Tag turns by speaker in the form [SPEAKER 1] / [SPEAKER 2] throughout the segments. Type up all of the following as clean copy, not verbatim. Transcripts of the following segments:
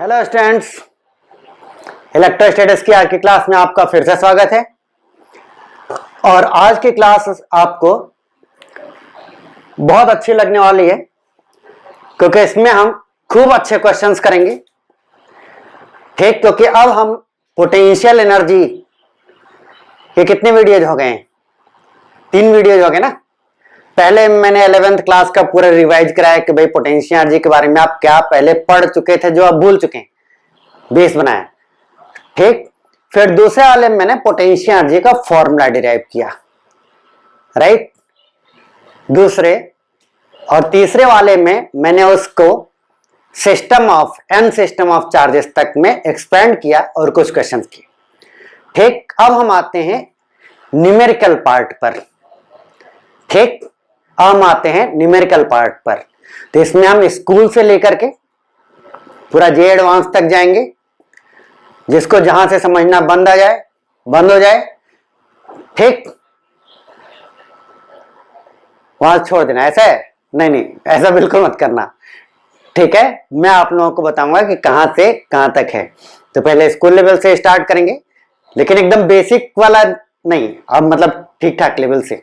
[SPEAKER 1] Hello students, electrostatics की आज की क्लास में आपका फिर से स्वागत है। और आज की क्लास आपको बहुत अच्छी लगने वाली है क्योंकि इसमें हम खूब अच्छे क्वेश्चंस करेंगे। ठीक, क्योंकि अब हम पोटेंशियल एनर्जी के कितने वीडियोज हो गए हैं? 3 वीडियोज हो गए ना। पहले मैंने 11th क्लास का पूरा रिवाइज कराया कि भाई पोटेंशियल एनर्जी के बारे में आप क्या पहले पढ़ चुके थे जो आप भूल चुके हैं, बेस बनाया। ठीक, फिर दूसरे वाले में मैंने पोटेंशियल एनर्जी का फॉर्मूला डिराइव किया, राइट। दूसरे और तीसरे वाले में मैंने उसको सिस्टम ऑफ चार्जेस तक में एक्सपेंड किया और कुछ क्वेश्चंस किए। ठीक, अब हम आते हैं न्यूमेरिकल पार्ट पर। ठीक, हम आते हैं न्यूमेरिकल पार्ट पर। तो इसमें हम स्कूल से लेकर के पूरा जे एडवांस तक जाएंगे, जिसको जहां से समझना बंद हो जाए। ठीक, वहां छोड़ देना। ऐसा है? नहीं, ऐसा बिल्कुल मत करना। ठीक है, मैं आप लोगों को बताऊंगा कि कहां से कहां तक है। तो पहले स्कूल लेवल से स्टार्ट करेंगे, लेकिन एकदम बेसिक वाला नहीं, अब मतलब ठीक ठाक लेवल से,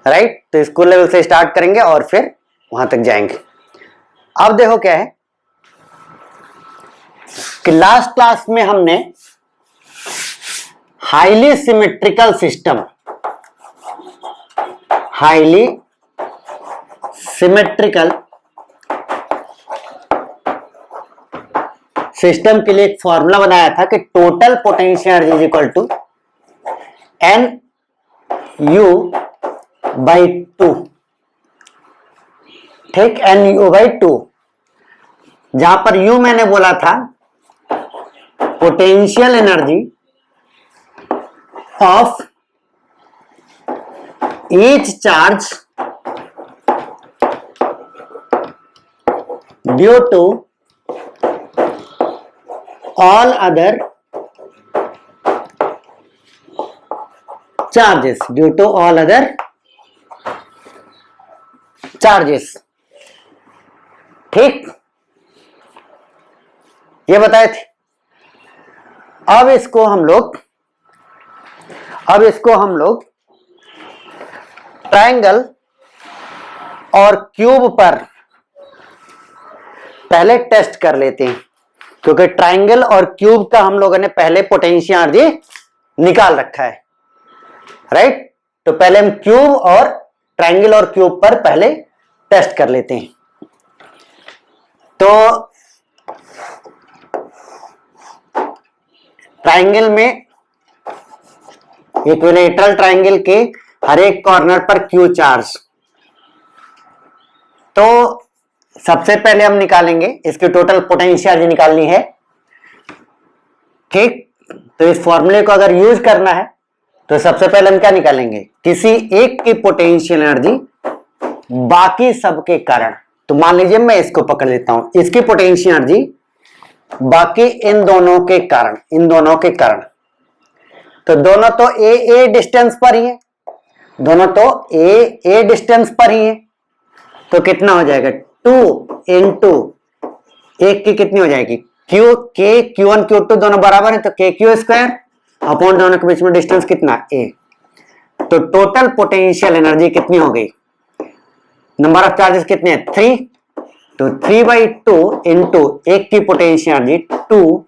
[SPEAKER 1] राइट। तो स्कूल लेवल से स्टार्ट करेंगे और फिर वहां तक जाएंगे। अब देखो क्या है कि लास्ट क्लास में हमने हाईली सिमेट्रिकल सिस्टम के लिए एक फॉर्मूला बनाया था कि total potential energy is equal to NU/2। ठीक, NU/2, जहां पर U मैंने बोला था potential energy of each charge due to all other charges. ठीक, ये बताए थे। अब इसको हम लोग ट्रायंगल और क्यूब पर पहले टेस्ट कर लेते हैं, क्योंकि ट्रायंगल और क्यूब का हम लोगों ने पहले पोटेंशियल एनर्जी निकाल रखा है, राइट। तो पहले हम क्यूब और ट्रायंगल और क्यूब पर पहले टेस्ट कर लेते हैं। तो ट्रायंगल में इक्विलैटरल ट्रायंगल के हर एक कॉर्नर पर क्यू चार्ज। तो सबसे पहले हम निकालेंगे इसकी टोटल पोटेंशियल एनर्जी निकालनी है। ठीक, तो इस फॉर्मूले को अगर यूज करना है तो सबसे पहले हम क्या निकालेंगे? किसी एक की पोटेंशियल एनर्जी बाकी सबके कारण। तो मान लीजिए मैं इसको पकड़ लेता हूं, इसकी पोटेंशियल एनर्जी बाकी इन दोनों के कारण। तो दोनों तो ए डिस्टेंस पर ही है, तो कितना हो जाएगा? 2 इंटू एक की कितनी हो जाएगी? Q1 Q2 दोनों बराबर है, तो KQ² अपॉन दोनों के बीच में डिस्टेंस कितना? A। तो टोटल पोटेंशियल एनर्जी कितनी हो गई? नंबर ऑफ चार्जेस कितने हैं? 3। तो 3/2 इंटू एक की पोटेंशियल एनर्जी 2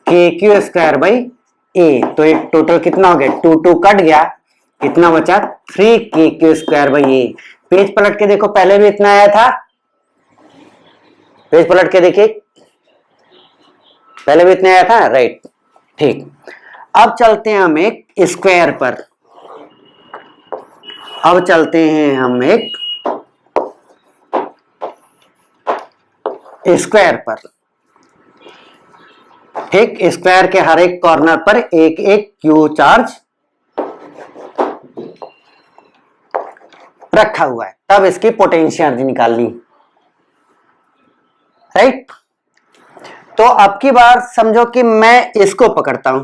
[SPEAKER 1] KQ²/A। तो एक टोटल कितना हो गया? 2 कट गया, कितना बचा? 3 KQ²/A। पेज पलट के देखो, पहले भी इतना आया था। पेज पलट के देखिए, पहले भी इतना आया था, राइट। ठीक, अब चलते हैं हम एक स्क्वायर पर। ठीक, स्क्वायर के हर एक कॉर्नर पर एक एक क्यू चार्ज रखा हुआ है, तब इसकी पोटेंशियल एनर्जी निकालनी, राइट। तो अब की बार समझो कि मैं इसको पकड़ता हूं।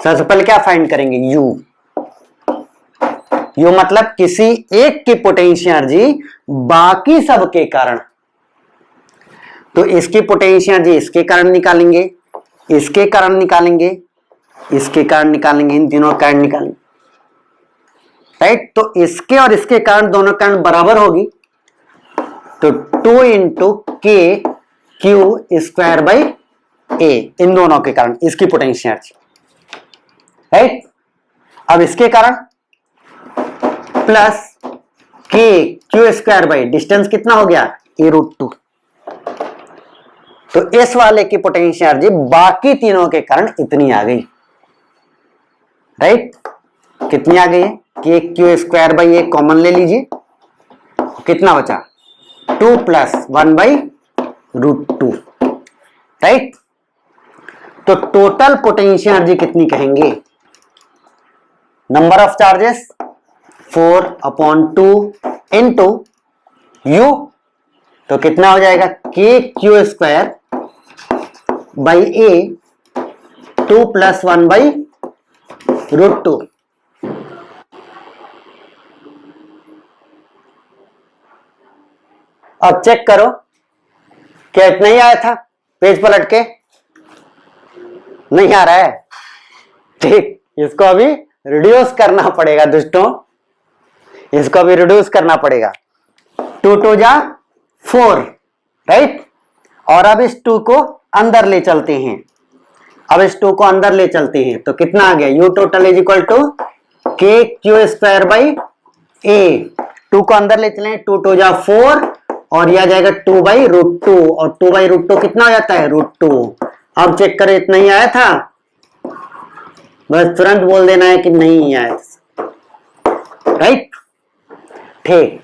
[SPEAKER 1] सबसे पहले क्या फाइंड करेंगे? यू मतलब किसी एक की पोटेंशियल एनर्जी बाकी सब के कारण। तो इसकी पोटेंशियल एनर्जी इसके कारण निकालेंगे, इसके कारण निकालेंगे, इसके कारण निकालेंगे, इन तीनों कारण निकालेंगे, राइट। तो इसके और इसके कारण दोनों कारण बराबर होगी, तो 2 into K Q square by ए, इन दोनों के कारण इसकी पोटेंशियल एनर्जी, राइट। अब इसके कारण प्लस के क्यू स्क्वायर बाई डिस्टेंस कितना हो गया a√2, तो इस वाले की पोटेंशियल एनर्जी बाकी तीनों के कारण इतनी आ गई, राइट। कितनी आ गई है, के Q square by A common ले लीजिए, कितना बचा 2 प्लस 1/√2, राइट। तो टोटल पोटेंशियल एनर्जी कितनी कहेंगे, number of charges 4/2 into you, तो कितना हो जाएगा के Q square by A 2 plus 1/√2। अब चेक करो क्या इतना ही आया था, पेज पलट के नहीं आ रहा है, ठीक। इसको अभी रिड्यूस करना पड़ेगा दोस्तों, इसको अभी रिड्यूस करना पड़ेगा, 2 2 जा 4, राइट। और अब इस 2 को अंदर ले चलते हैं, अब इस 2 को अंदर ले चलते हैं, तो कितना आ गया U total is equal to K Q square by A, 2 को अंदर ले चलें, 2 2 जा 4 और यह आ जाएगा 2/√2, और 2/√2 कितना हो जाता है √2। अब चेक करें इतना ही आया था, बस तुरंत बोल देना है कि नहीं आया, राइट, ठीक।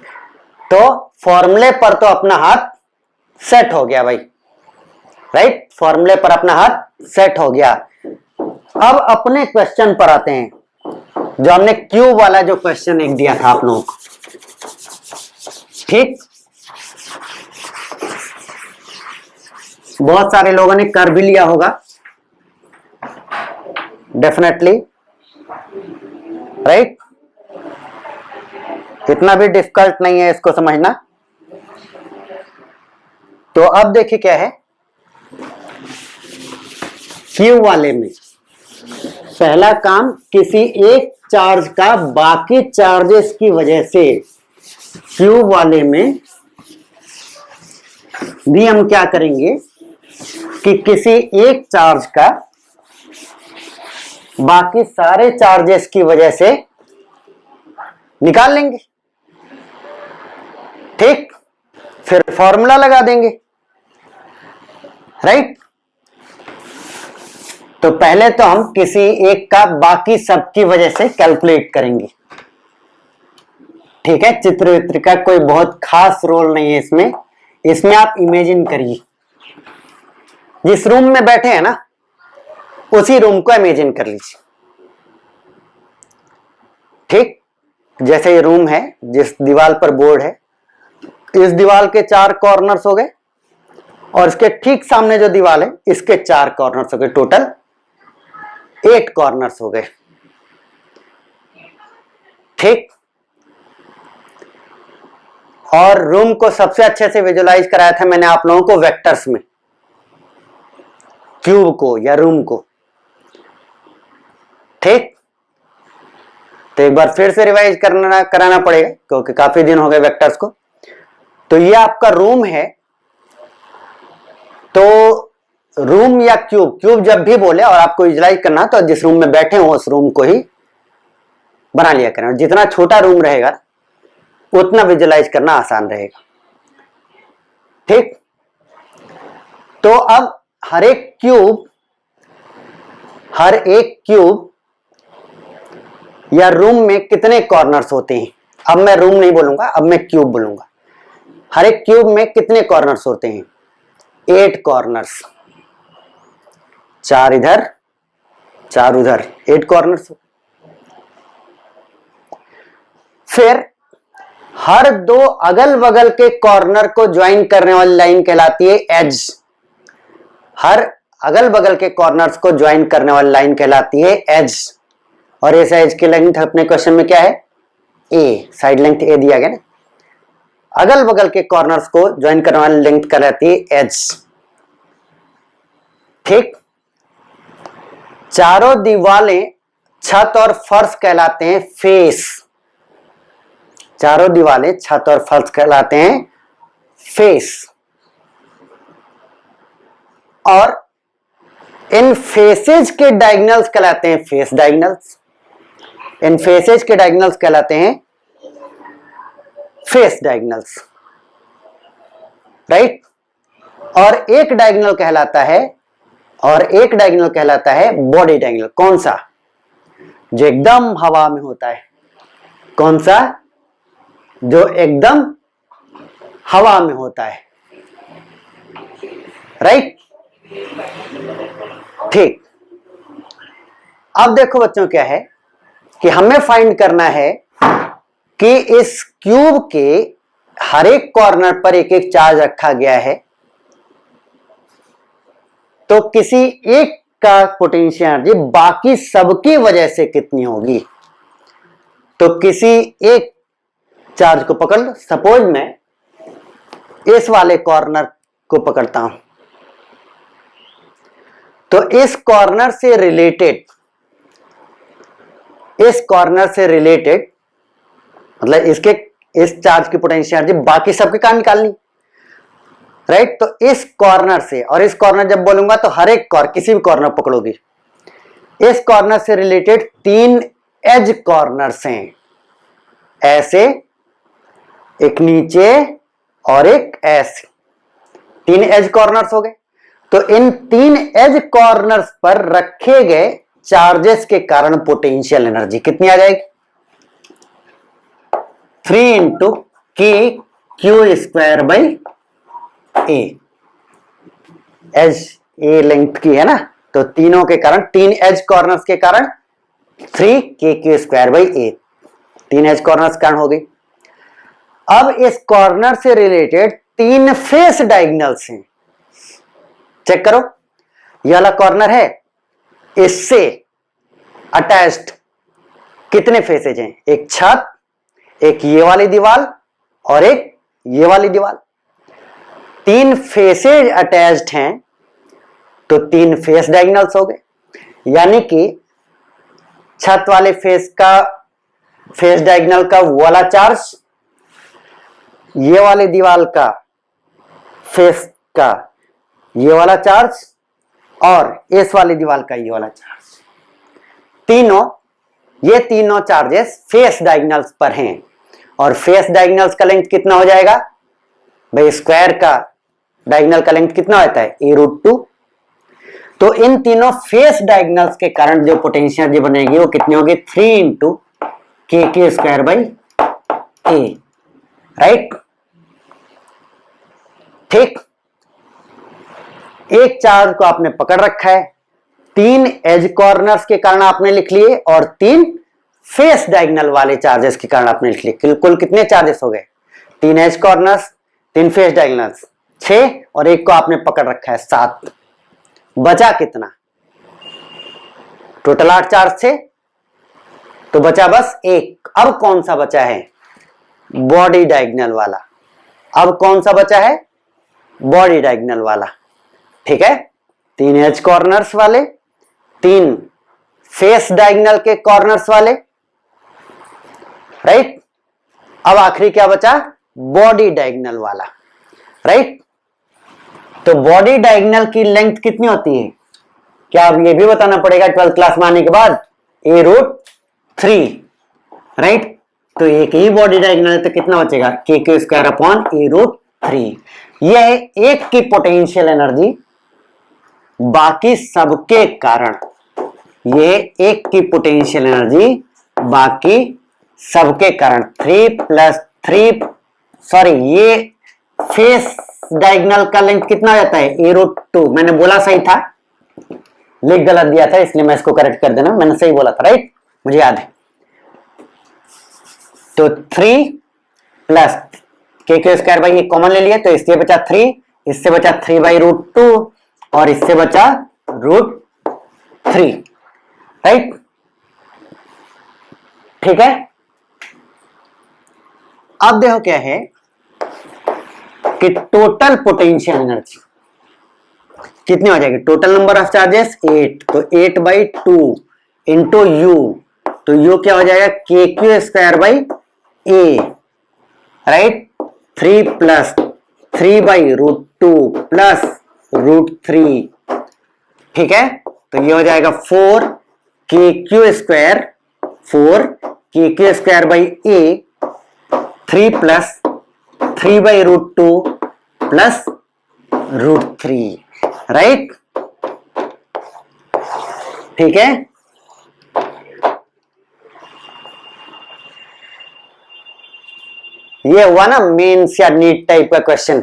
[SPEAKER 1] तो फॉर्मूले पर तो अपना हाथ सेट हो गया भाई, राइट, फॉर्मूले पर अपना हाथ सेट हो गया। अब अपने क्वेश्चन पर आते हैं, जो हमने क्यूब वाला जो क्वेश्चन एक दिया था आप लोगों को, ठीक। बहुत सारे लोगों ने कर भी लिया होगा डेफिनेटली, राइट। इतना भी डिफिकल्ट नहीं है इसको समझना। तो अब देखिए क्या है, क्यू वाले में पहला काम, किसी एक चार्ज का बाकी चार्जेस की वजह से, क्यू वाले में भी हम क्या करेंगे कि किसी एक चार्ज का बाकी सारे चार्जेस की वजह से निकाल लेंगे, ठीक। फिर फॉर्मूला लगा देंगे, राइट। तो पहले तो हम किसी एक का बाकी सब की वजह से कैलकुलेट करेंगे, ठीक है। चित्र वित्र का कोई बहुत खास रोल नहीं है इसमें, इसमें आप इमेजिन करिए, जिस रूम में बैठे हैं ना उसी रूम को इमेजिन कर लीजिए, ठीक। जैसे ये रूम है, जिस दीवार पर बोर्ड है, इस दीवार के 4 कॉर्नर्स हो गए, और इसके ठीक सामने जो दीवार है इसके 4 कॉर्नर्स हो गए, टोटल 8 कॉर्नर्स हो गए, ठीक। और रूम को सबसे अच्छे से विजुलाइज कराया था मैंने आप लोगों को वेक्टर्स में, क्यूब को या रूम को, ठीक। तो एक बार फिर से रिवाइज कराना पड़ेगा क्योंकि काफी दिन हो गए वेक्टर्स को। तो ये आपका रूम है, तो रूम या क्यूब, क्यूब जब भी बोले और आपको विजुलाइज करना तो जिस रूम में बैठे हो उस रूम को ही बना लिया करें, और जितना छोटा रूम रहेगा उतना विजुलाइज करना आसान रहेगा, ठीक। तो अब हर एक क्यूब या रूम में कितने कॉर्नर्स होते हैं, अब मैं रूम नहीं बोलूंगा, अब मैं क्यूब बोलूंगा। हर एक क्यूब में कितने कॉर्नर्स होते हैं, 8 कॉर्नर्स, 4 इधर 4 उधर, 8 कॉर्नर्स। फिर हर 2 अगल बगल के कॉर्नर को ज्वाइन करने वाली लाइन कहलाती है एज, हर अगल बगल के कॉर्नर्स को ज्वाइन करने वाली लाइन कहलाती है एज, और इस एज की लेंथ अपने क्वेश्चन में क्या है, ए, साइड लेंथ ए दिया गया ना। अगल बगल के कॉर्नर्स को ज्वाइन करने वाली लेंथ कहलाती है एज। ठीक, चारों दीवारें छत और फर्श कहलाते हैं फेस। चारों दीवारें छत और फर्श कहलाते हैं फेस। और इन फेसेज के डायगोनल्स कहलाते हैं फेस डायगोनल्स। इन फेसेज के डायगोनल्स कहलाते हैं फेस डायगोनल्स, राइट। और एक डायगोनल कहलाता है बॉडी डायगोनल। कौन सा? जो एकदम हवा में होता है। कौन सा? जो एकदम हवा में होता है, राइट। ठीक, अब देखो बच्चों क्या है कि हमें फाइंड करना है कि इस क्यूब के हर एक कॉर्नर पर एक एक चार्ज रखा गया है, तो किसी एक का पोटेंशियल एनर्जी बाकी सबकी वजह से कितनी होगी। तो किसी एक चार्ज को पकड़ लो। सपोज मैं इस वाले कॉर्नर को पकड़ता हूं, तो इस कॉर्नर से रिलेटेड मतलब इस चार्ज की पोटेंशियल एनर्जी बाकी सबके कारण निकालनी, राइट। तो इस कॉर्नर से, और इस कॉर्नर जब बोलूंगा तो हर एक किसी भी कॉर्नर पकड़ोगी, इस कॉर्नर से रिलेटेड 3 एज कॉर्नर्स हैं, ऐसे, एक नीचे और एक ऐसे। 3 एज कॉर्नर्स हो गए। तो इन 3 एज कॉर्नर्स पर रखे गए चार्जेस के कारण पोटेंशियल एनर्जी कितनी आ जाएगी? 3 into K Q square by A. Edge A length की है ना, तो तीनों के कारण, 3 एज कॉर्नर्स के कारण 3 K Q square by A. 3 edge corners कारण हो गई। अब इस कॉर्नर से रिलेटेड 3 फेस डायगोनल्स हैं। चेक करो, यह वाला कॉर्नर है, इससे अटैच्ड कितने फेसेज हैं? एक छत, एक ये वाली दीवार और एक ये वाली दीवार। 3 फेसेज अटैच्ड हैं, तो 3 फेस डायगोनल्स हो गए। यानी कि छत वाले फेस डायगोनल का वो वाला चार्ज, ये वाली दीवार का फेस का ये वाला चार्ज, और इस वाली दीवार का ये वाला चार्ज, ये तीनों चार्जेस फेस डायगोनल्स पर हैं। और फेस डायगोनल्स का लेंथ कितना हो जाएगा भाई? स्क्वायर का डायगोनल का लेंथ कितना होता है? a√2। तो इन तीनों फेस डायगोनल्स के कारण जो पोटेंशियल एनर्जी बनेगी वो कितनी होगी? 3 into K Q square by A, right. ठीक, एक चार्ज को आपने पकड़ रखा है, 3 एज कॉर्नर्स के कारण आपने लिख लिए और 3 फेस डायगोनल वाले चार्जेस के कारण आपने लिख लिए। कुल कितने चार्जेस हो गए? 3 एज कॉर्नर्स, 3 फेस डायगोनल्स, 6, और एक को आपने पकड़ रखा है 7। बचा कितना? टोटल 8 चार्ज थे, तो बचा बस एक। अब कौन सा बचा है? बॉडी डायगोनल वाला। अब कौन सा बचा है? बॉडी डायगोनल वाला। ठीक है, 3 एज कॉर्नर्स वाले, 3 फेस डायगोनल के कॉर्नर्स वाले, राइट। अब आखिरी क्या बचा? बॉडी डायगोनल वाला, राइट। तो बॉडी डायगोनल की लेंथ कितनी होती है? क्या अब ये भी बताना पड़ेगा 12th क्लास में आने के बाद? a√3, right. तो एक ही बॉडी डायगोनल है तो कितना बचेगा? के क्यू स्क्वायर अपॉन a√3। यह है एक की पोटेंशियल एनर्जी बाकी सबके कारण। ये एक की पोटेंशियल एनर्जी बाकी सबके कारण 3 + 3, सॉरी, ये फेस डायगोनल का लेंथ कितना हो जाता है? a√2। मैंने बोला सही था, लिख गलत दिया था, इसलिए मैं इसको करेक्ट कर देना। मैंने सही बोला था, राइट, मुझे याद है। तो 3 + के क्यू स्क्वायर बाई, ये कॉमन ले लिया, तो इससे बचा 3, इससे बचा 3/√2 और इससे बचा √3, राइट। ठीक है, अब देखो क्या है कि टोटल पोटेंशियल एनर्जी कितनी हो जाएगी? टोटल नंबर ऑफ चार्जेस 8, तो 8/2 इंटू यू, तो यू क्या हो जाएगा? के Q square by A, right. 3 plus 3/√2 plus √3, ठीक है। तो ये हो जाएगा 4 के क्यू स्क्वायर, 4 के Q square by A, 3 plus 3/√2 plus √3, right, ठीक है। ये हुआ ना मेंस या नीट टाइप का क्वेश्चन,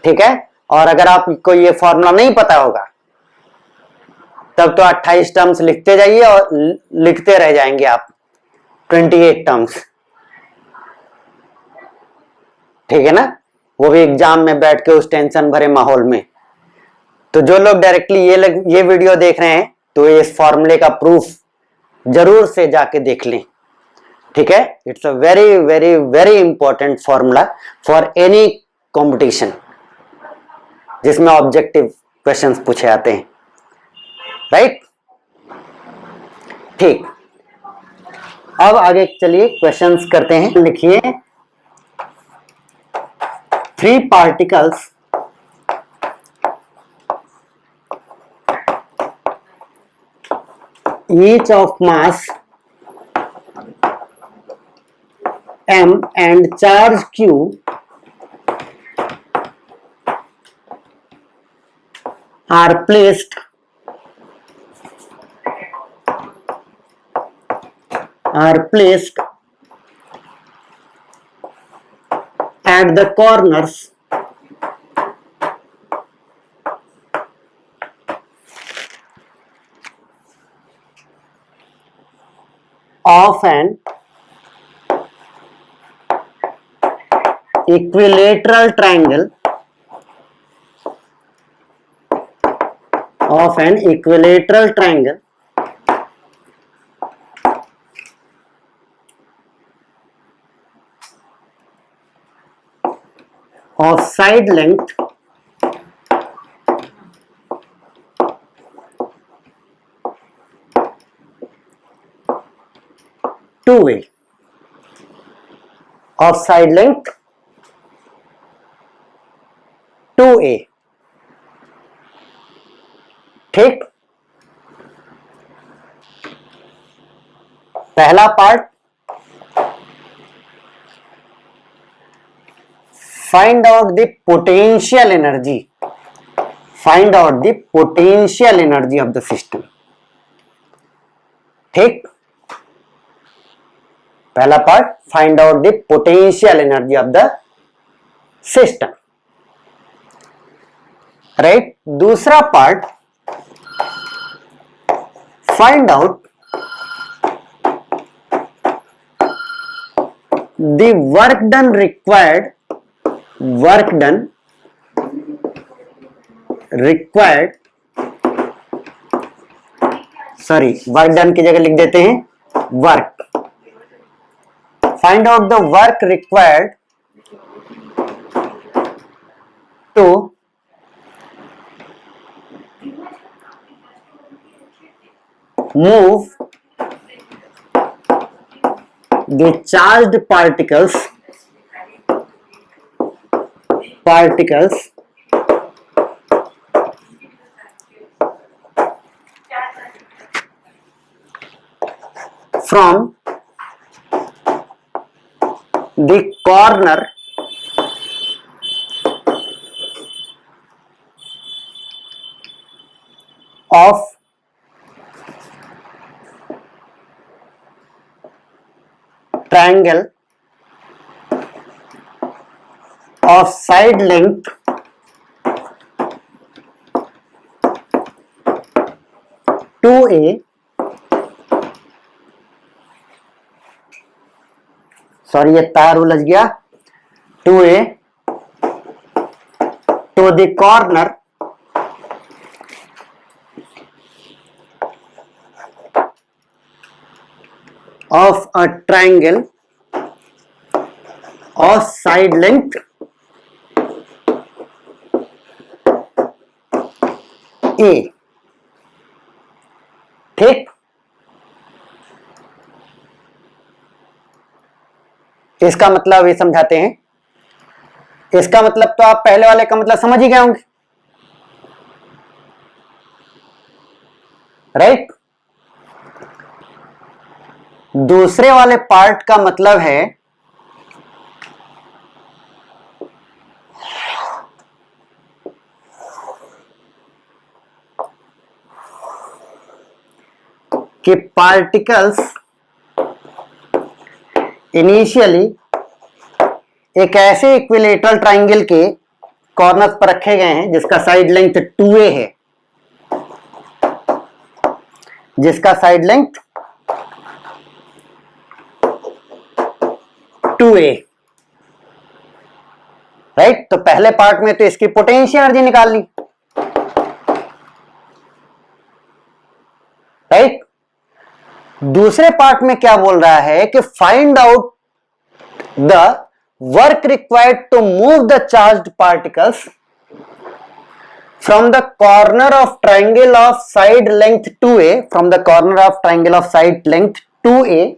[SPEAKER 1] ठीक है। और अगर आपको ये फॉर्मूला नहीं पता होगा तब तो 28 टर्म्स लिखते जाइए और लिखते रह जाएंगे आप 28 टर्म्स, ठीक है ना। वो भी एग्जाम में बैठ के उस टेंशन भरे माहौल में। तो जो लोग डायरेक्टली ये वीडियो देख रहे हैं तो इस फॉर्मूले का प्रूफ जरूर से जाके देख लें, ठीक है। It's a very very very important formula for any competition जिसमें ऑब्जेक्टिव क्वेश्चंस पूछे आते हैं, राइट, ठीक। अब आगे चलिए क्वेश्चंस करते हैं। लिखिए 3 particles each of mass m and charge q are placed at the corners of an equilateral triangle of side length two-way, of side length 2a, ठीक। पहला part, find out the potential energy, of the system, ठीक। पहला part, find out the potential energy of the system, right. दूसरा part, find out the work done required sorry, work done की जगह लिख देते हैं work. Find out the work required to move the charged particles from the corner of triangle of side length two A, sorry ये तार उलझ गया, 2a to the corner of a triangle of side length a. ठीक, इसका मतलब ये समझाते हैं। इसका मतलब तो आप पहले वाले का मतलब समझ ही गए होंगे, राइट। दूसरे वाले पार्ट का मतलब है कि पार्टिकल्स इनिशियली एक ऐसे इक्विलेटरल ट्राइंगल के कॉर्नर्स पर रखे गए हैं जिसका साइड लेंथ 2a है, जिसका साइड लेंथ 2a, राइट। तो पहले पार्ट में तो इसकी पोटेंशियल एनर्जी निकाल ली, राइट। दूसरे पार्ट में क्या बोल रहा है कि find out the work required to move the charged particles from the corner of triangle of side length 2a, from the corner of triangle of side length 2a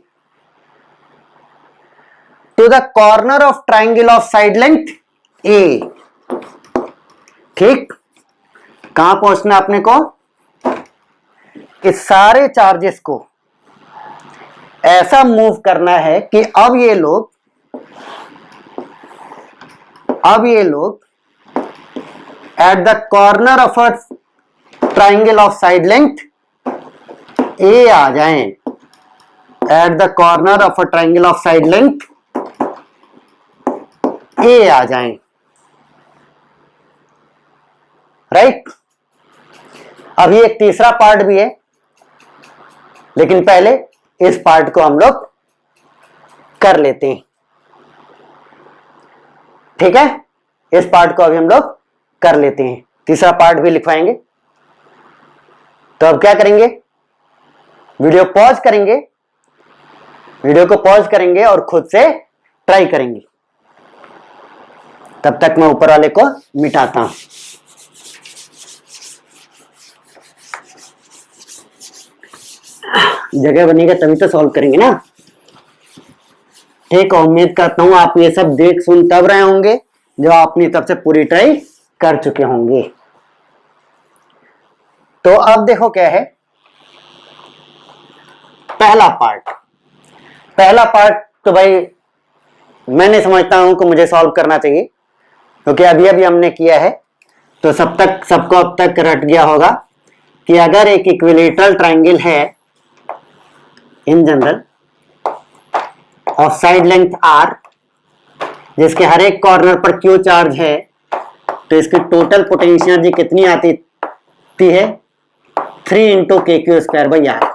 [SPEAKER 1] to the corner of triangle of side length a। ठीक, कहां पहुंचना अपने को? इस सारे charges को ऐसा move करना है कि अब ये लोग at the corner of a triangle of side length a आ जाएं, at the corner of a triangle of side length a आ जाएं, राइट। अभी एक तीसरा पार्ट भी है, लेकिन पहले इस पार्ट को हम लोग कर लेते हैं। ठीक है, इस पार्ट को अभी हम लोग कर लेते हैं, तीसरा पार्ट भी लिखवाएंगे। तो अब क्या करेंगे? वीडियो पॉज करेंगे, वीडियो को पॉज करेंगे और खुद से ट्राई करेंगे। तब तक मैं ऊपर वाले को मिटाता हूं। जगह बनेगा तभी तो सॉल्व करेंगे ना। ठीक है, उम्मीद करता हूं आप ये सब देख सुन तब रहे होंगे जो अपनी तरफ से पूरी ट्राई कर चुके होंगे। तो अब देखो क्या है पहला पार्ट। तो भाई मैं नहीं समझता हूं कि मुझे सॉल्व करना चाहिए, क्योंकि अभी अभी हमने किया है। तो सबको अब तक रट गया होगा कि अगर एक इक्विलेटरल ट्राइंगल है in general of side length r, जिसके हर एक कॉर्नर पर q चार्ज है, तो इसकी टोटल पोटेंशियल एनर्जी कितनी आती है? 3 इंटू KQ²/r।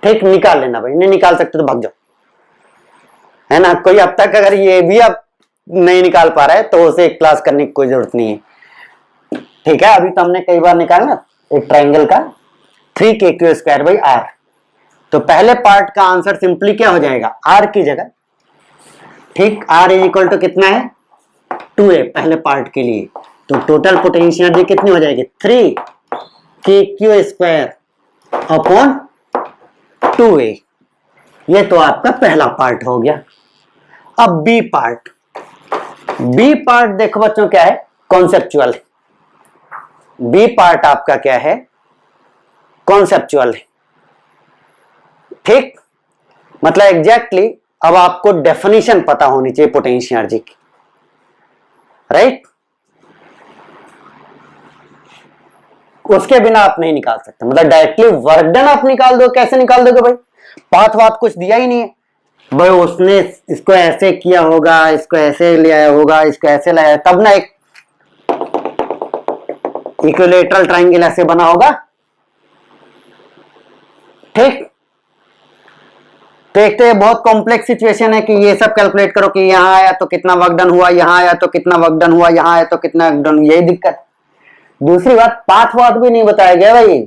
[SPEAKER 1] ठीक, निकाल लेना भाई, नहीं निकाल सकते तो भाग जाओ, है ना। कोई अब तक अगर ये भी अब नहीं निकाल पा रहा है तो उसे क्लास करने की कोई जरूरत नहीं है। ठीक है, अभी तो हमने कई बार निकाला एक ट्राइंगल का 3KQ²/r। तो पहले पार्ट का आंसर सिंपली क्या हो जाएगा? r की जगह, ठीक, r इज इक्वल टू कितना है? 2a पहले पार्ट के लिए। तो टोटल पोटेंशियल एनर्जी कितनी हो जाएगी? 3KQ²/2a। ये तो आपका पहला पार्ट हो गया। अब बी पार्ट देखो बच्चों क्या है? कॉन्सेप्चुअल। बी पार्ट आपका क्या है? कॉन्सेप्चुअल है। ठीक, मतलब एग्जैक्टली अब आपको डेफिनेशन पता होनी चाहिए पोटेंशियल एनर्जी की, राइट। उसके बिना आप नहीं निकाल सकते, मतलब डायरेक्टली वर्क डन आप निकाल दो। कैसे निकाल दोगे भाई? पाथ कुछ दिया ही नहीं है भाई। उसने इसको ऐसे किया होगा, इसको ऐसे ले आया होगा, इसको ऐसे लाया, तब ना एक इक्विलेटरल ट्राइंगल ऐसे बना होगा। ठीक, तो एक तो ये बहुत कॉम्प्लेक्स सिचुएशन है कि ये सब कैलकुलेट करो कि यहां आया तो कितना वर्क डन हुआ, यहां आया तो कितना वर्क डन हुआ, यहां आया तो कितना वर्क डन, यही दिक्कत। दूसरी बात, पाथ भी नहीं बताया गया भाई।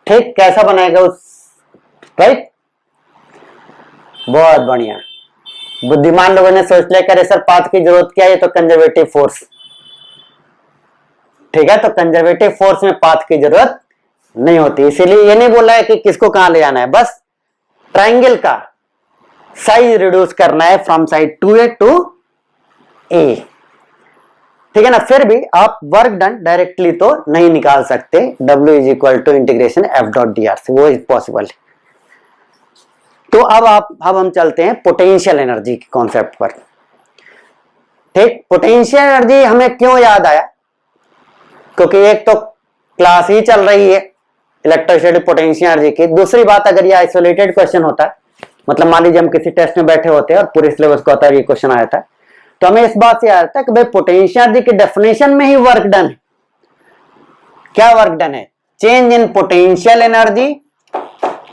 [SPEAKER 1] ठीक, कैसा बनाएगा उस, राइट। बहुत बढ़िया। बुद्धिमान लोगों ने सोच लिया करे सर पाथ की जरूरत क्या है, तो कंजर्वेटिव फोर्स। ठीक है, तो कंजर्वेटिव फोर्स में पाथ की जरूरत नहीं होती, इसीलिए ये नहीं बोला है कि किसको कहां ले जाना है, बस ट्राइंगल का साइज रिड्यूस करना है from side 2A to A। ठीक है ना। फिर भी आप वर्क डन डायरेक्टली तो नहीं निकाल सकते, W is equal to integration F dot d r से, वो इज पॉसिबल। तो अब हम चलते हैं पोटेंशियल एनर्जी के कॉन्सेप्ट पर। ठीक, पोटेंशियल एनर्जी हमें क्यों याद आया, क्योंकि एक तो क्लास ही चल रही है इलेक्ट्रोस्टैटिक पोटेंशियल एनर्जी की। दूसरी बात, अगर ये आइसोलेटेड क्वेश्चन होता है, मतलब मान लीजिए हम किसी टेस्ट में बैठे होते हैं और पूरे सिलेबस को होता है ये क्वेश्चन आया था, तो हमें इस बात से आता है कि भाई पोटेंशियल एनर्जी की डेफिनेशन में ही वर्क डन है। क्या वर्क डन है? Change in potential energy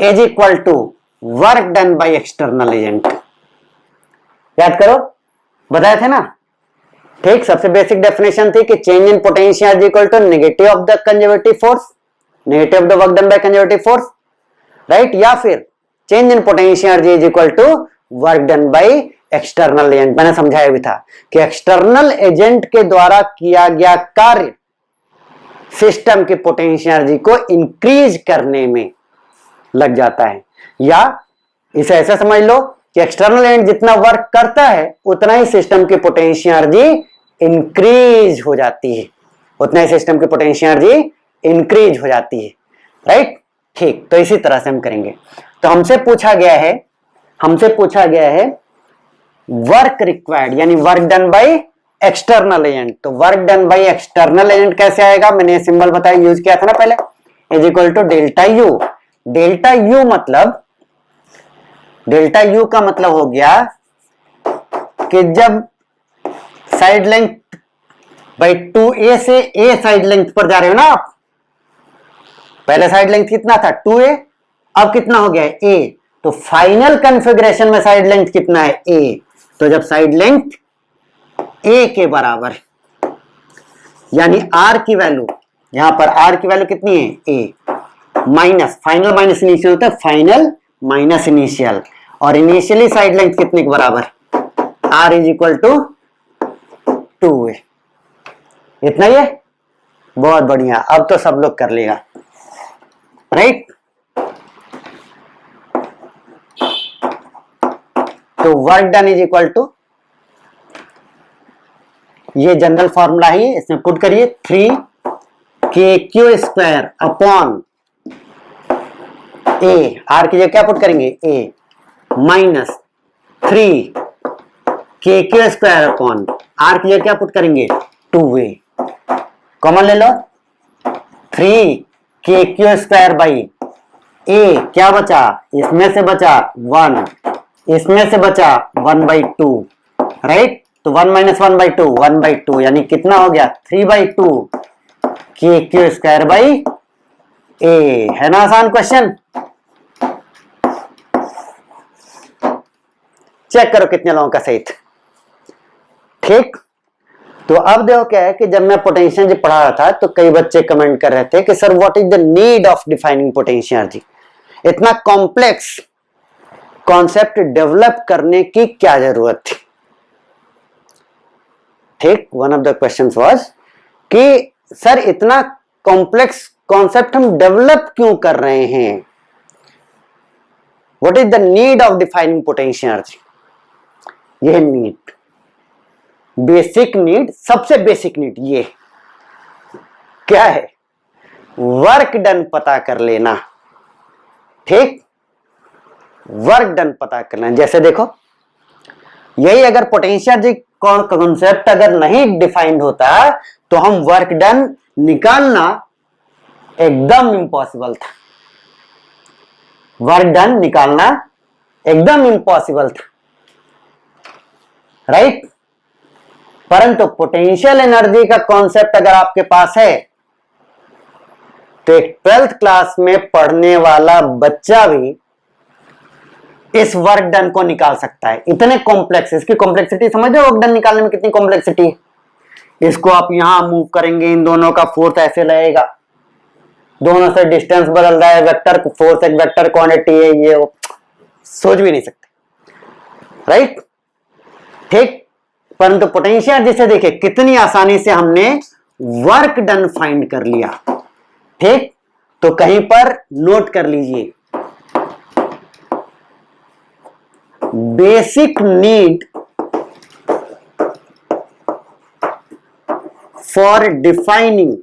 [SPEAKER 1] is equal to work done by external agent. याद करो, बताए थे ना। ठीक, सबसे बेसिक डेफिनेशन थी कि change in potential energy equal to negative of the conservative force, negative of the work done by conservative force, right. या फिर change in potential energy is equal to work done by external agent. मैंने समझाया भी था कि external agent के द्वारा किया गया कार्य सिस्टम की पोटेंशियल एनर्जी को इंक्रीज करने में लग जाता है, या इसे ऐसा समझ लो कि एक्सटर्नल एजेंट जितना वर्क करता है उतना ही सिस्टम की पोटेंशियल एनर्जी इंक्रीज हो जाती है, उतना ही सिस्टम की पोटेंशियल एनर्जी इंक्रीज हो जाती है, राइट। ठीक, तो इसी तरह से हम करेंगे। तो हमसे पूछा गया है वर्क रिक्वायर्ड यानी work done by external agent. तो work done by external agent कैसे आएगा, मैंने सिंबल बताया, यूज किया था ना पहले, is equal to delta U. Delta U का मतलब हो गया कि जब साइड लेंथ बाई 2A से A साइड लेंथ पर जा रहे हो ना आप, पहले साइड लेंथ कितना था 2A, अब कितना हो गया है A, तो फाइनल कॉन्फ़िगरेशन में साइड लेंथ कितना है A। तो जब साइड लेंथ A के बराबर, यानी R की वैल्यू, यहां पर R की वैल्यू कितनी है A, minus final minus initial होता है फाइनल माइनस इनिशियल, और इनिशियली साइड लेंथ कितने के बराबर, R is equal to 2A। इतना ही है, बहुत बढ़िया। अब तो सब लोग कर लेगा, राइट। तो work done is equal to, ये जनरल फॉर्मूला ही, इसमें पुट करिए 3KQ square upon A, R की जगह क्या पुट करेंगे A, minus 3KQ square upon R की जगह क्या पुट करेंगे 2A, कॉमन ले लो, 3KQ स्क्वायर बाई A, क्या बचा, इसमें से बचा 1, इसमें से बचा 1/2, राइट। तो 1 माइनस 1/2, 1/2, यानी कितना हो गया 3/2 KQ स्क्वायर बाई A। है ना आसान क्वेश्चन, चेक करो कितने लोगों का सही था। ठीक, तो अब देखो क्या है कि जब मैं पोटेंशियल एनर्जी पढ़ा रहा था तो कई बच्चे कमेंट कर रहे थे कि sir what is the need of defining potential energy, इतना कॉम्प्लेक्स कॉन्सेप्ट डेवलप करने की क्या जरूरत थी। ठीक, one of the questions was कि सर इतना कॉम्प्लेक्स कॉन्सेप्ट हम डेवलप क्यों कर रहे हैं, what is the need of defining potential energy. यह नीड, बेसिक नीड, सबसे बेसिक नीड ये क्या है, वर्क डन पता कर लेना। ठीक, वर्क डन पता करना। जैसे देखो, यही अगर पोटेंशियल एनर्जी कॉन्सेप्ट अगर नहीं डिफाइंड होता तो हम वर्क डन निकालना एकदम इम्पॉसिबल था, वर्क डन निकालना एकदम इम्पॉसिबल था, राइट। परंतु पोटेंशियल एनर्जी का कॉन्सेप्ट अगर आपके पास है तो एक 12th क्लास में पढ़ने वाला बच्चा भी इस वर्क डन को निकाल सकता है। इतने कॉम्प्लेक्स, इसकी कॉम्प्लेक्सिटी समझ रहे हो, वर्क डन निकालने में कितनी कॉम्प्लेक्सिटी है। इसको आप यहां मूव करेंगे, इन दोनों का फोर्स ऐसे लगेगा, दोनों से डिस्टेंस बदल रहा है, वेक्टर फोर्स एक वेक्टर क्वांटिटी है, ये सोच भी नहीं सकते। राइट, ठीक। परंतु पोटेंशियल एनर्जी देखिए कितनी आसानी से हमने वर्क डन फाइंड कर लिया, ठीक। तो कहीं पर नोट कर लीजिए, basic need for defining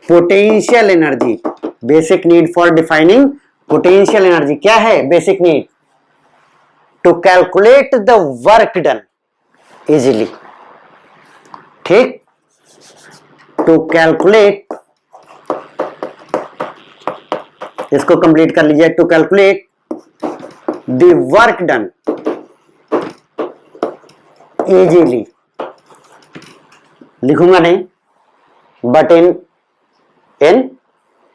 [SPEAKER 1] potential energy, basic need for defining potential energy क्या है? Basic need to calculate the work done easily, ठीक। टू कैलकुलेट, इसको कंप्लीट कर लीजिए, to calculate the work done easily, लिखूंगा नहीं, but in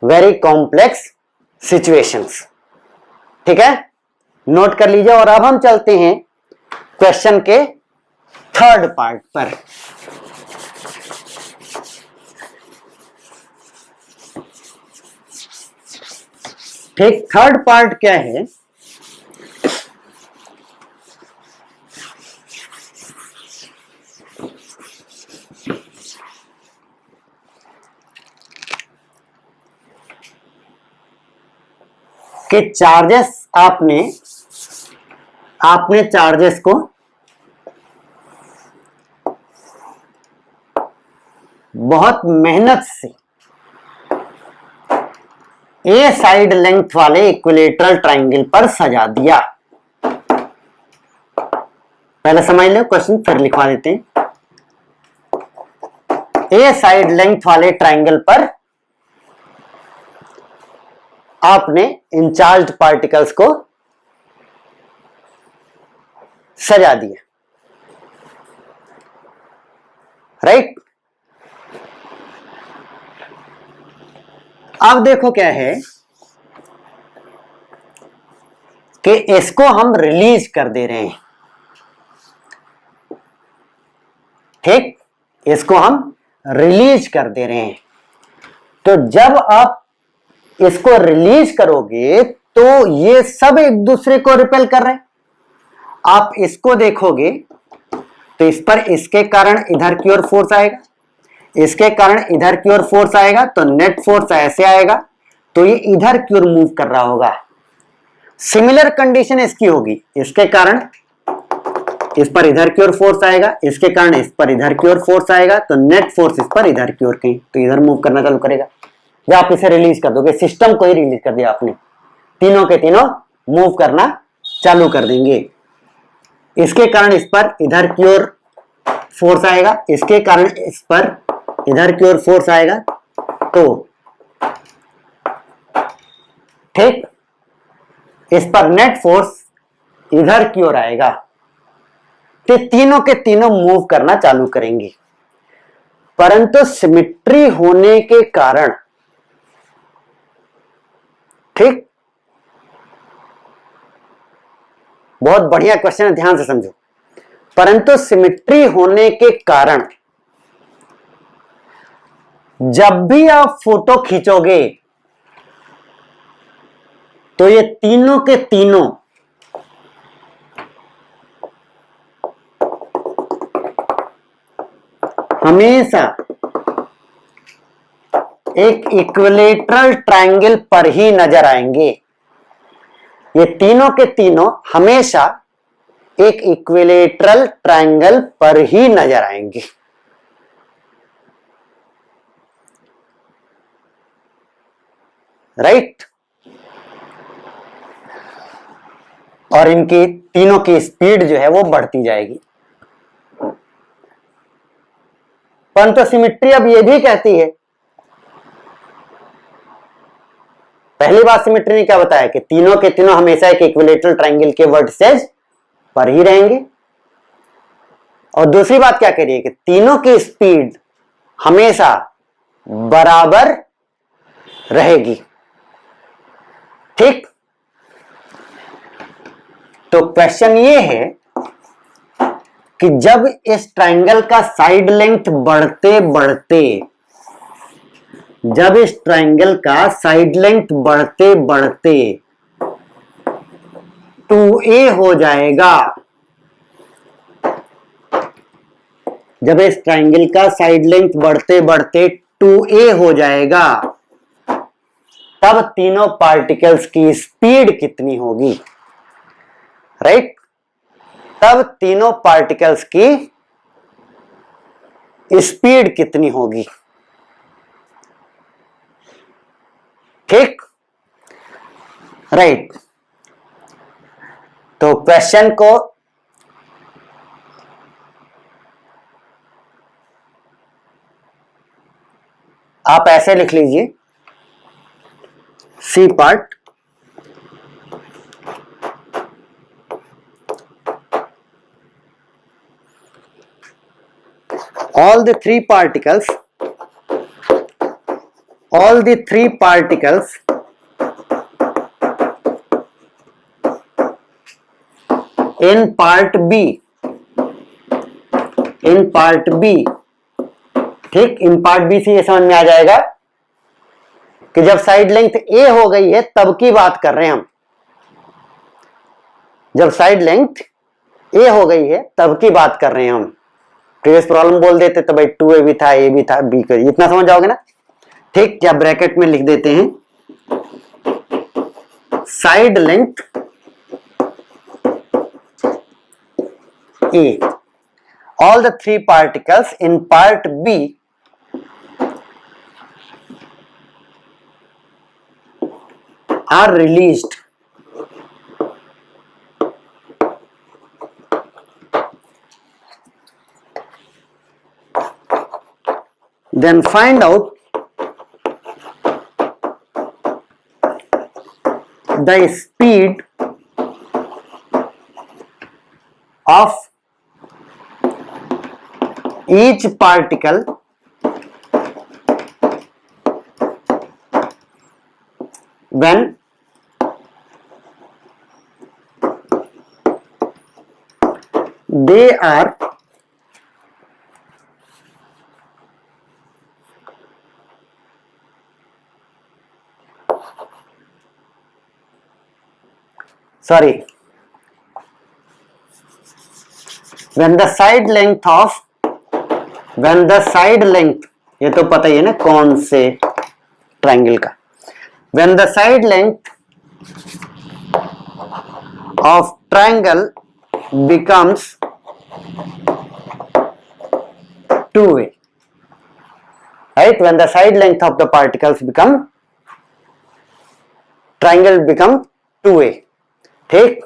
[SPEAKER 1] very complex situations, ठीक है, नोट कर लीजिए। और अब हम चलते हैं क्वेश्चन के थर्ड पार्ट पर। ठीक, थर्ड पार्ट क्या है? कि चार्जेस आपने चार्जेस को बहुत मेहनत से ए साइड लेंथ वाले इक्विलेटरल ट्रायंगल पर सजा दिया। पहले समझ लो क्वेश्चन, फिर लिखवा देते हैं। ए साइड लेंथ वाले ट्रायंगल पर आपने इंचार्ज पार्टिकल्स को सजा दिया, राइट। अब देखो क्या है कि इसको हम रिलीज कर दे रहे हैं, ठीक, इसको हम रिलीज कर दे रहे हैं। तो जब आप इसको रिलीज करोगे तो ये सब एक दूसरे को रिपेल कर रहे हैं। आप इसको देखोगे तो इस पर इसके कारण इधर की ओर फोर्स आएगा, इसके कारण इधर की ओर फोर्स आएगा, तो नेट फोर्स ऐसे आएगा, तो ये इधर की ओर मूव कर रहा होगा। सिमिलर कंडीशन इसकी होगी, इसके कारण इस पर इधर की ओर फोर्स आएगा, इसके कारण इस पर इधर की ओर फोर्स आएगा, तो नेट फोर्स इस पर इधर की ओर कहीं तो इधर मूव करना चालू करेगा। जब आप इसे रिलीज कर दोगे, सिस्टम को ही रिलीज कर दिया आपने, तीनों के तीनों मूव करना चालू कर देंगे। इसके कारण इस पर इधर की ओर फोर्स आएगा, इसके कारण इस पर इधर की ओर फोर्स आएगा, तो ठीक, इस पर नेट फोर्स इधर की ओर आएगा, तो तीनों के तीनों मूव करना चालू करेंगे। परंतु सिमेट्री होने के कारण, ठीक, बहुत बढ़िया क्वेश्चन है, ध्यान से समझो। परंतु सिमेट्री होने के कारण जब भी आप फोटो खींचोगे तो ये तीनों के तीनों हमेशा एक इक्विलेटरल ट्रायंगल पर ही नजर आएंगे। ये तीनों के तीनों हमेशा एक इक्विलेटरल ट्रायंगल पर ही नजर आएंगे। राइट, और इनकी तीनों की स्पीड जो है वो बढ़ती जाएगी। परंतु सिमेट्री अब ये भी कहती है, पहली बात सिमेट्री ने क्या बताया कि तीनों के तीनों हमेशा एक इक्विलेटरल ट्रायंगल के वर्टिसेज पर ही रहेंगे। और दूसरी बात क्या कह रही है कि तीनों की स्पीड हमेशा बराबर रहेगी। ठीक, तो क्वेश्चन ये है कि जब इस ट्रायंगल का साइड लेंथ बढ़ते बढ़ते, जब इस ट्रायंगल का साइड लेंथ बढ़ते बढ़ते 2a हो जाएगा। जब इस ट्राइंगल का साइड लेंथ बढ़ते बढ़ते 2a हो जाएगा, तब तीनों पार्टिकल्स की स्पीड कितनी होगी? राइट? तब तीनों पार्टिकल्स की स्पीड कितनी होगी? ठीक, राइट। तो क्वेश्चन को आप ऐसे लिख लीजिए, C part, all the three particles in part B, ठीक, इन पार्ट बी से ये समझ में आ जाएगा कि जब साइड लेंथ ए हो गई है तब की बात कर रहे हैं हम। जब साइड लेंथ ए हो गई है तब की बात कर रहे हैं हम। प्रीवियस प्रॉब्लम बोल देते तो भाई 2a भी था, a भी था, b कर, इतना समझ जाओगे ना। ठीक, क्या ब्रैकेट में लिख देते हैं, side length a, all the three particles in part B are released then find out the speed of each particle when they are when the side length, ये तो पता ही है ना कौन से ट्रायंगल का, when the side length of triangle becomes 2a, right? When the side length of the particles triangle become 2a। ठीक,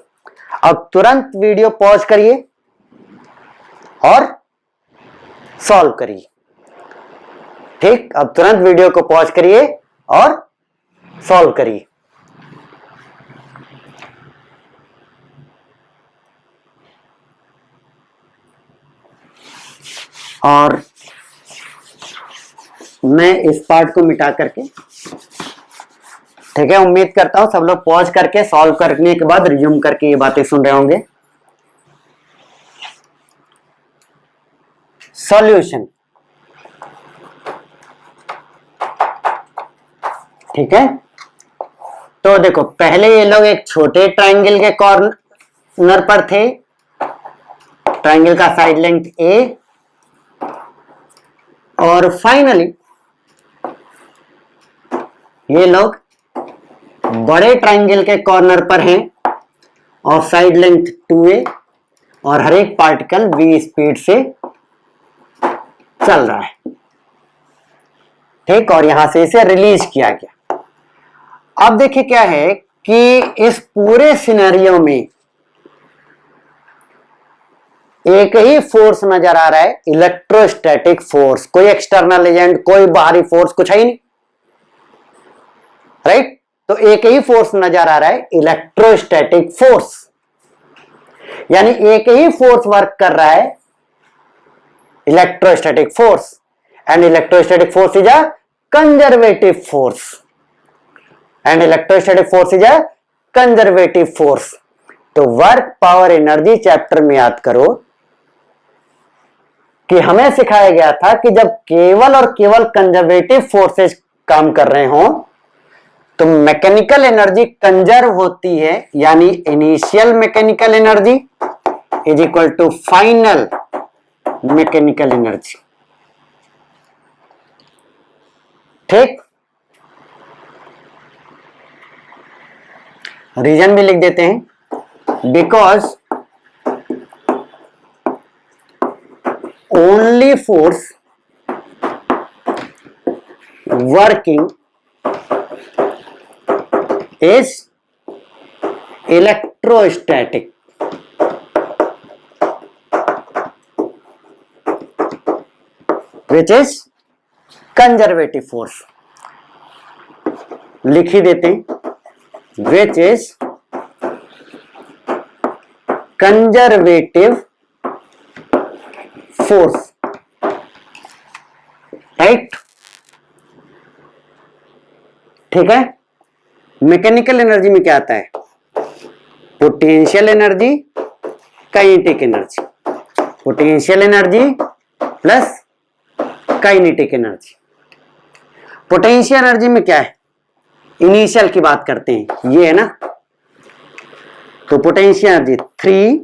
[SPEAKER 1] अब तुरंत वीडियो पॉज करिए और सॉल्व करिए। ठीक, अब तुरंत वीडियो को पॉज करिए और सॉल्व करिए। और मैं इस पार्ट को मिटा करके, ठीक है, उम्मीद करता हूं सब लोग पॉज करके सॉल्व करने के बाद रिज्यूम करके ये बातें सुन रहे होंगे। सॉल्यूशन, ठीक है। तो देखो, पहले ये लोग एक छोटे ट्रायंगल के कॉर्नर पर थे, ट्रायंगल का साइड लेंथ ए, और फाइनली ये लोग बड़े ट्रायंगल के कॉर्नर पर हैं और साइड लेंथ 2a, और हर एक पार्टिकल v स्पीड से चल रहा है। ठीक, और यहां से इसे रिलीज किया गया। अब देखिए क्या है कि इस पूरे सिनेरियो में एक ही फोर्स नजर आ रहा है, इलेक्ट्रोस्टैटिक फोर्स। कोई एक्सटर्नल एजेंट, कोई बाहरी फोर्स कुछ है ही नहीं, राइट? तो एक ही फोर्स नजर आ रहा है, इलेक्ट्रोस्टैटिक फोर्स। यानी एक ही फोर्स वर्क कर रहा है, electrostatic force, and electrostatic force is a conservative force, and electrostatic force is a conservative force. तो वर्क पावर एनर्जी चैप्टर में याद करो कि हमें सिखाया गया था कि जब केवल और केवल कंजर्वेटिव फोर्सेस काम कर रहे हों तो मैकेनिकल एनर्जी कंजर्व होती है, यानी initial mechanical energy is equal to final mechanical energy. ठीक, रीजन भी लिख देते हैं, because only force working is electrostatic, which is conservative force। लिख ही देते हैं, which is conservative force, right? ठीक है। मैकेनिकल एनर्जी में क्या आता है? Potential energy, kinetic energy, potential energy plus kinetic energy. Potential energy में क्या है? इनिशियल की बात करते हैं, ये है ना। तो potential energy 3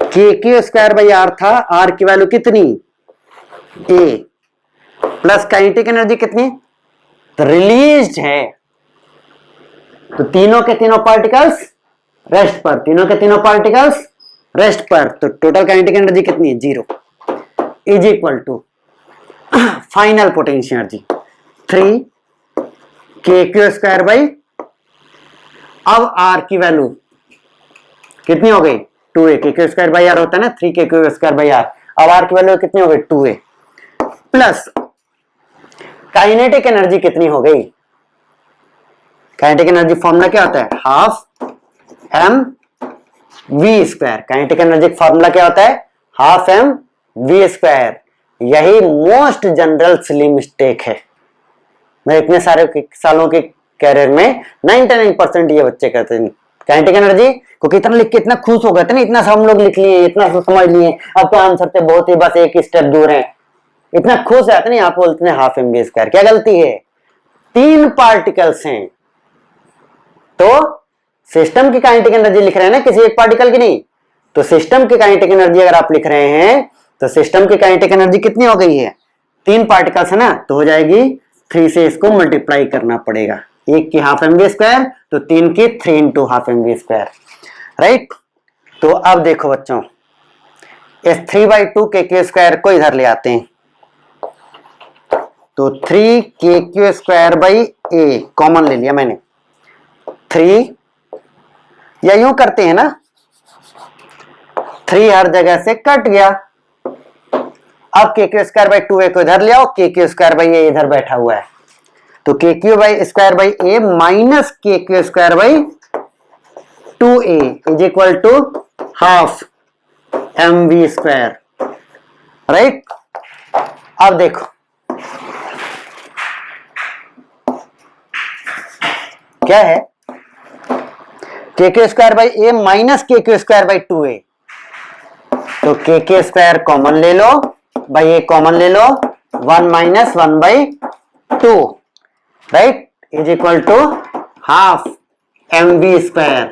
[SPEAKER 1] k² by r था, आर की वैल्यू कितनी? ए, प्लस काइनेटिक एनर्जी कितनी? तो रिलीज्ड है, तो तीनों के तीनों पार्टिकल्स रेस्ट पर, तीनों के तीनों पार्टिकल्स रेस्ट पर, तो टोटल काइनेटिक एनर्जी कितनी है? 0 is equal to final potential energy 3 k² by, अब आर की वैल्यू कितनी हो गई? 2a, k² बाई आर होता है ना 3 k² बाई आर, अब आर की वैल्यू कितनी हो गई? 2a, प्लस काइनेटिक एनर्जी कितनी हो गई? काइनेटिक एनर्जी फॉर्मूला क्या होता है? Half mv²। Kinetic energy formula क्या होता है? Half mv²। यही मोस्ट जनरल सिली मिस्टेक है। मैं इतने सारे सालों के कैरियर में 99% ये बच्चे करते हैं। काइनेटिक एनर्जी को कितना लिख के इतना खुश हो गए थे ना, इतना सब हम लोग लिख लिए, इतना समझ लिए, अब तो आंसर से बहुत ही बस एक स्टेप दूर है, इतना खुश रहते नहीं, आप बोलते हैं हाफ mv²। क्या गलती है? 3 पार्टिकल्स हैं, तो सिस्टम की काइनेटिक एनर्जी लिख रहे हैं ना, किसी एक पार्टिकल की नहीं। तो सिस्टम की काइनेटिक एनर्जी अगर आप लिख रहे हैं तो सिस्टम की काइनेटिक एनर्जी कितनी हो गई है? 3 पार्टिकल्स है ना, तो हो जाएगी 3 से इसको मल्टीप्लाई करना पड़ेगा। एक की हाफ mv², तो 3 की 3 इंटू हाफ mv², राइट। तो अब देखो बच्चों, इस 3/2 k² को इधर ले आते हैं, तो 3 k² a कॉमन ले लिया मैंने, 3 या यूं करते हैं ना, 3 हर जगह से कट गया। अब k²/2a को इधर ले आओ, k²/a इधर बैठा हुआ है, तो k²/a minus k²/2a is equal to half mv², right. अब देखो क्या है, k²/a माइनस k²/2a, तो k² कॉमन ले लो, बाई a कॉमन ले लो, 1 minus 1/2, right, is equal to half mv²।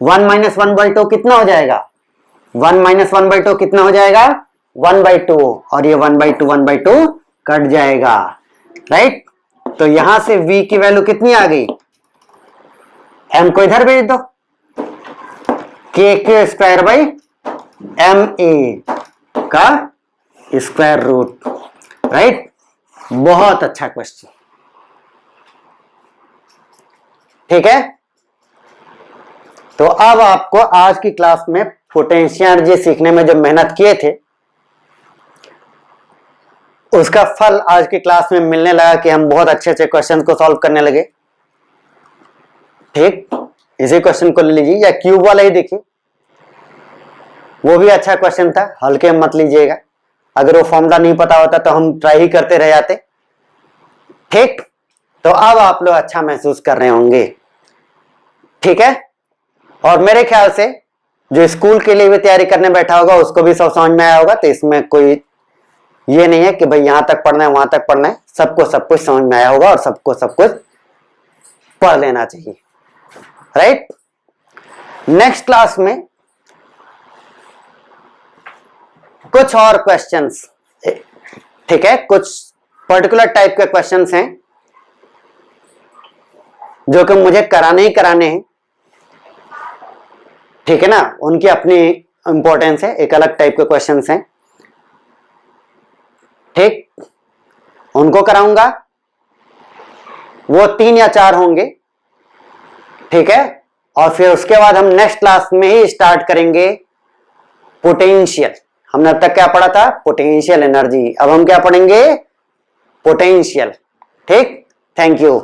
[SPEAKER 1] 1 minus 1/2 कितना हो जाएगा? 1 माइनस 1/2 कितना हो जाएगा? 1/2, और ये 1/2 कट जाएगा, राइट। तो यहां से v की वैल्यू कितनी आ गई? m को इधर भेज दो, k²/ma का स्क्वायर रूट, राइट। बहुत अच्छा क्वेश्चन, ठीक है। तो अब आपको आज की क्लास में पोटेंशियल एनर्जी सीखने में जो मेहनत किए थे उसका फल आज की क्लास में मिलने लगा कि हम बहुत अच्छे अच्छे क्वेश्चन को सॉल्व करने लगे, ठीक। इसी क्वेश्चन को ले लीजिए, या क्यूब वाला ही देखिए, वो भी अच्छा क्वेश्चन था, हल्के में मत लीजिएगा। अगर वो फॉर्मूला नहीं पता होता तो हम ट्राई ही करते रह जाते, ठीक। तो अब आप लोग अच्छा महसूस कर रहे होंगे, ठीक है। और मेरे ख्याल से जो स्कूल के लिए भी तैयारी करने बैठा होगा उसको भी सब समझ में आया होगा, तो इसमें कोई ये नहीं है कि भाई यहां तक पढ़ना है वहां तक पढ़ना है, सबको सब कुछ समझ में आया होगा और सबको सब कुछ पढ़ लेना चाहिए, राइट। नेक्स्ट क्लास में कुछ और क्वेश्चंस, ठीक है, कुछ पर्टिकुलर टाइप के क्वेश्चंस हैं जो कि मुझे कराने ही कराने हैं, ठीक है ना, उनकी अपनी इंपॉर्टेंस है, एक अलग टाइप के क्वेश्चंस हैं, ठीक, उनको कराऊंगा, वो 3 या 4 होंगे, ठीक है। और फिर उसके बाद हम नेक्स्ट क्लास में ही स्टार्ट करेंगे पोटेंशियल। हमने अब तक क्या पढ़ा था? Potential energy. अब हम क्या पढ़ेंगे? पोटेंशियल, ठीक। Thank you.